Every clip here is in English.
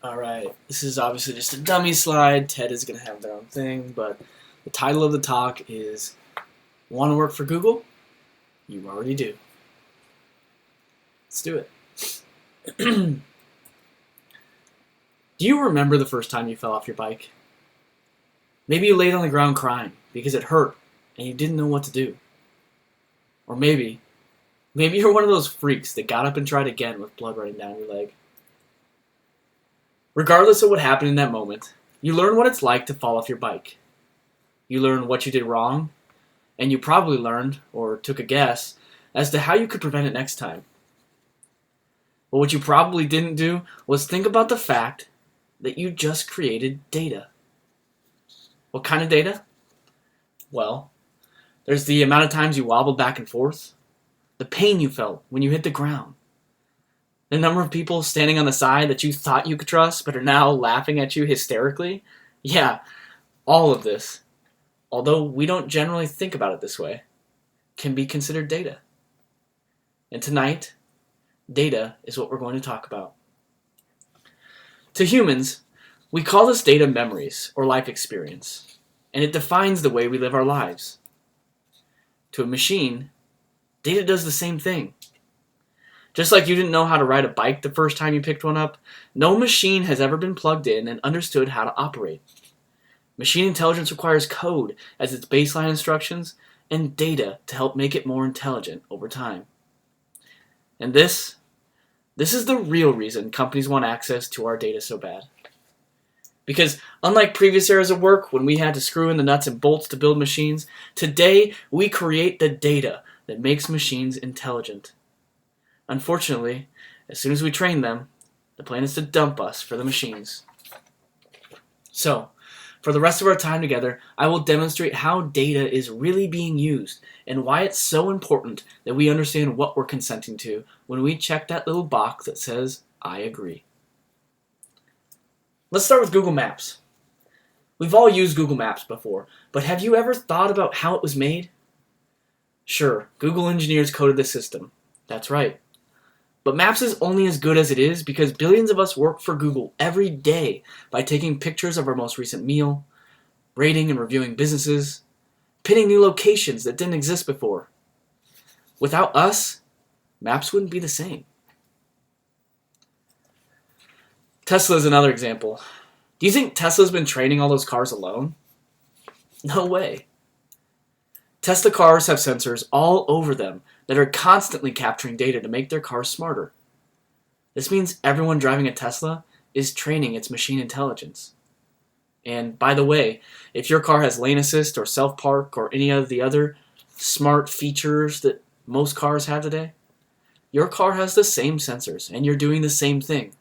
Alright, this is obviously just a dummy slide. TED is going to have their own thing, but the title of the talk is Want to Work for Google? You already do. Let's do it. Do you remember the first time you fell off your bike? Maybe you laid on the ground crying because it hurt and you didn't know what to do. Or maybe you're one of those freaks that got up and tried again with blood running down your leg. Regardless of what happened in that moment, you learn what it's like to fall off your bike. You learn what you did wrong, and you probably learned, or took a guess, as to how you could prevent it next time. But what you probably didn't do was think about the fact that you just created data. What kind of data? Well, there's the amount of times you wobbled back and forth, the pain you felt when you hit the ground, the number of people standing on the side that you thought you could trust but are now laughing at you hysterically. Yeah, all of this, although we don't generally think about it this way, can be considered data. And tonight, data is what we're going to talk about. To humans, we call this data memories or life experience, and it defines the way we live our lives. To a machine, data does the same thing. Just like you didn't know how to ride a bike the first time you picked one up, no machine has ever been plugged in and understood how to operate. Machine intelligence requires code as its baseline instructions and data to help make it more intelligent over time. And this is the real reason companies want access to our data so bad. Because unlike previous eras of work when we had to screw in the nuts and bolts to build machines, today we create the data that makes machines intelligent. Unfortunately, as soon as we train them, the plan is to dump us for the machines. So, for the rest of our time together, I will demonstrate how data is really being used and why it's so important that we understand what we're consenting to when we check that little box that says, I agree. Let's start with Google Maps. We've all used Google Maps before, but have you ever thought about how it was made? Sure, Google engineers coded the system. That's right. But Maps is only as good as it is because billions of us work for Google every day by taking pictures of our most recent meal, rating and reviewing businesses, pinning new locations that didn't exist before. Without us, Maps wouldn't be the same. Tesla is another example. Do you think Tesla's been training all those cars alone? No way. Tesla cars have sensors all over them that are constantly capturing data to make their cars smarter. This means everyone driving a Tesla is training its machine intelligence. And by the way, if your car has lane assist or self-park or any of the other smart features that most cars have today, your car has the same sensors and you're doing the same thing.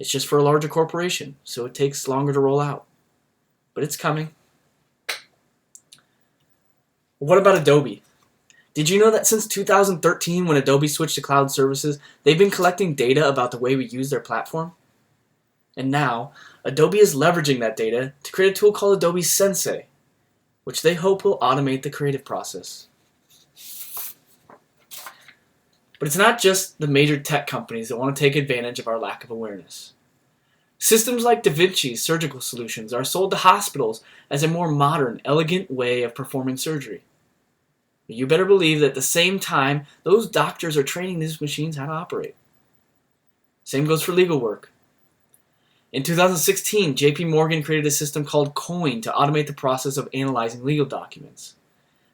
It's just for a larger corporation, so it takes longer to roll out. But it's coming. What about Adobe? Did you know that since 2013, when Adobe switched to cloud services, they've been collecting data about the way we use their platform? And now, Adobe is leveraging that data to create a tool called Adobe Sensei, which they hope will automate the creative process. But it's not just the major tech companies that want to take advantage of our lack of awareness. Systems like Da Vinci's surgical solutions are sold to hospitals as a more modern, elegant way of performing surgery. You better believe that at the same time, those doctors are training these machines how to operate. Same goes for legal work. In 2016, JP Morgan created a system called Coin to automate the process of analyzing legal documents.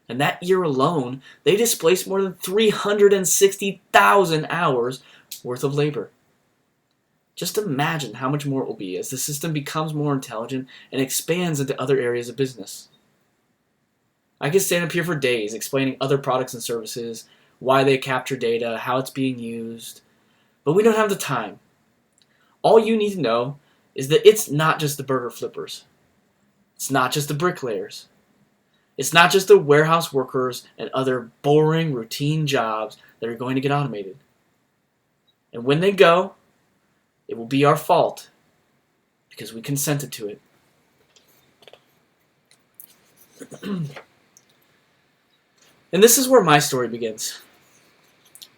And that year alone, they displaced more than 360,000 hours worth of labor. Just imagine how much more it will be as the system becomes more intelligent and expands into other areas of business. I could stand up here for days explaining other products and services, why they capture data, how it's being used, but we don't have the time. All you need to know is that it's not just the burger flippers. It's not just the bricklayers. It's not just the warehouse workers and other boring, routine jobs that are going to get automated. And when they go, it will be our fault because we consented to it. And this is where my story begins.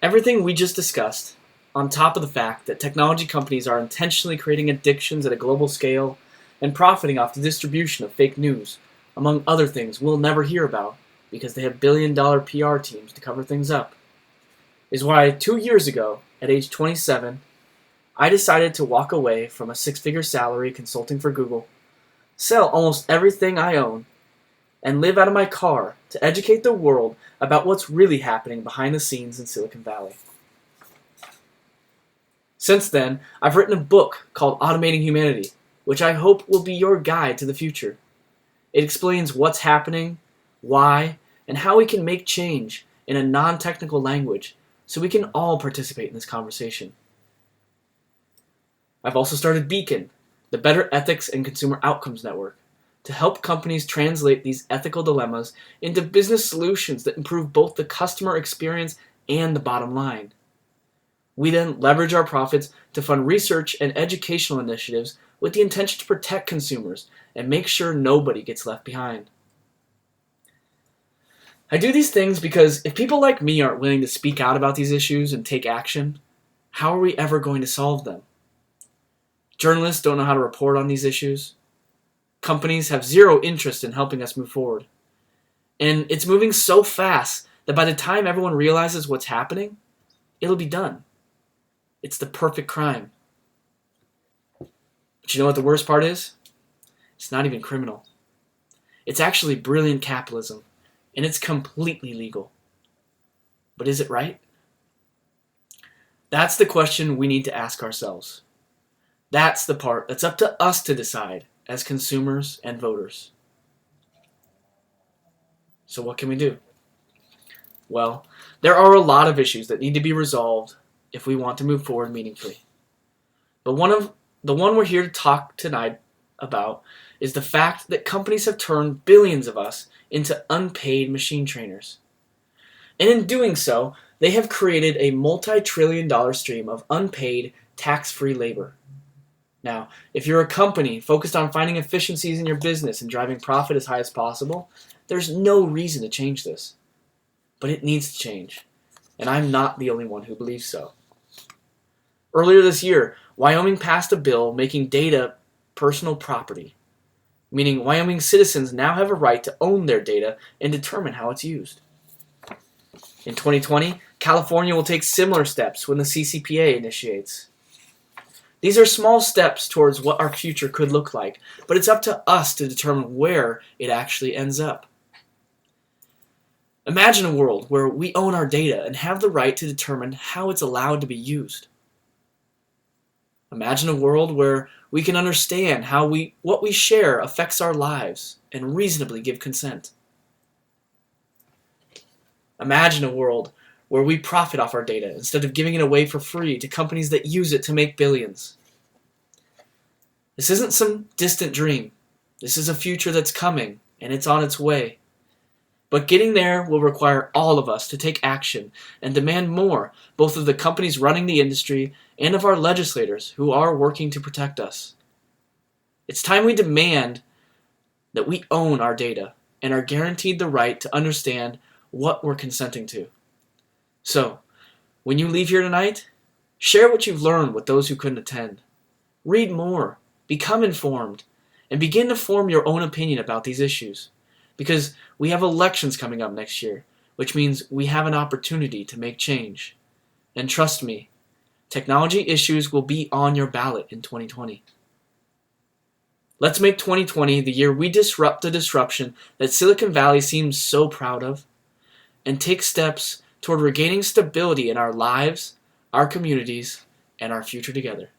Everything we just discussed, on top of the fact that technology companies are intentionally creating addictions at a global scale and profiting off the distribution of fake news, among other things we'll never hear about because they have billion-dollar PR teams to cover things up, is why 2 years ago, at age 27, I decided to walk away from a six-figure salary consulting for Google, sell almost everything I own, and live out of my car to educate the world about what's really happening behind the scenes in Silicon Valley. Since then, I've written a book called Automating Humanity, which I hope will be your guide to the future. It explains what's happening, why, and how we can make change in a non-technical language so we can all participate in this conversation. I've also started Beacon, the Better Ethics and Consumer Outcomes Network, to help companies translate these ethical dilemmas into business solutions that improve both the customer experience and the bottom line. We then leverage our profits to fund research and educational initiatives with the intention to protect consumers and make sure nobody gets left behind. I do these things because if people like me aren't willing to speak out about these issues and take action, how are we ever going to solve them? Journalists don't know how to report on these issues. Companies have zero interest in helping us move forward. And it's moving so fast that by the time everyone realizes what's happening, it'll be done. It's the perfect crime. But you know what the worst part is? It's not even criminal. It's actually brilliant capitalism, and it's completely legal. But is it right? That's the question we need to ask ourselves. That's the part that's up to us to decide as consumers and voters. So what can we do? Well, there are a lot of issues that need to be resolved if we want to move forward meaningfully. But the one we're here to talk tonight about is the fact that companies have turned billions of us into unpaid machine trainers. And in doing so, they have created a multi-trillion-dollar stream of unpaid, tax-free labor. Now, if you're a company focused on finding efficiencies in your business and driving profit as high as possible, there's no reason to change this. But it needs to change. And I'm not the only one who believes so. Earlier this year, Wyoming passed a bill making data personal property, meaning Wyoming citizens now have a right to own their data and determine how it's used. In 2020, California will take similar steps when the CCPA initiates. These are small steps towards what our future could look like, but it's up to us to determine where it actually ends up. Imagine a world where we own our data and have the right to determine how it's allowed to be used. Imagine a world where we can understand how what we share affects our lives and reasonably give consent. Imagine a world where we profit off our data instead of giving it away for free to companies that use it to make billions. This isn't some distant dream. This is a future that's coming, and it's on its way. But getting there will require all of us to take action and demand more, both of the companies running the industry and of our legislators who are working to protect us. It's time we demand that we own our data and are guaranteed the right to understand what we're consenting to. So, when you leave here tonight, share what you've learned with those who couldn't attend. Read more, become informed, and begin to form your own opinion about these issues. Because we have elections coming up next year, which means we have an opportunity to make change. And trust me, technology issues will be on your ballot in 2020. Let's make 2020 the year we disrupt the disruption that Silicon Valley seems so proud of, and take steps toward regaining stability in our lives, our communities, and our future together.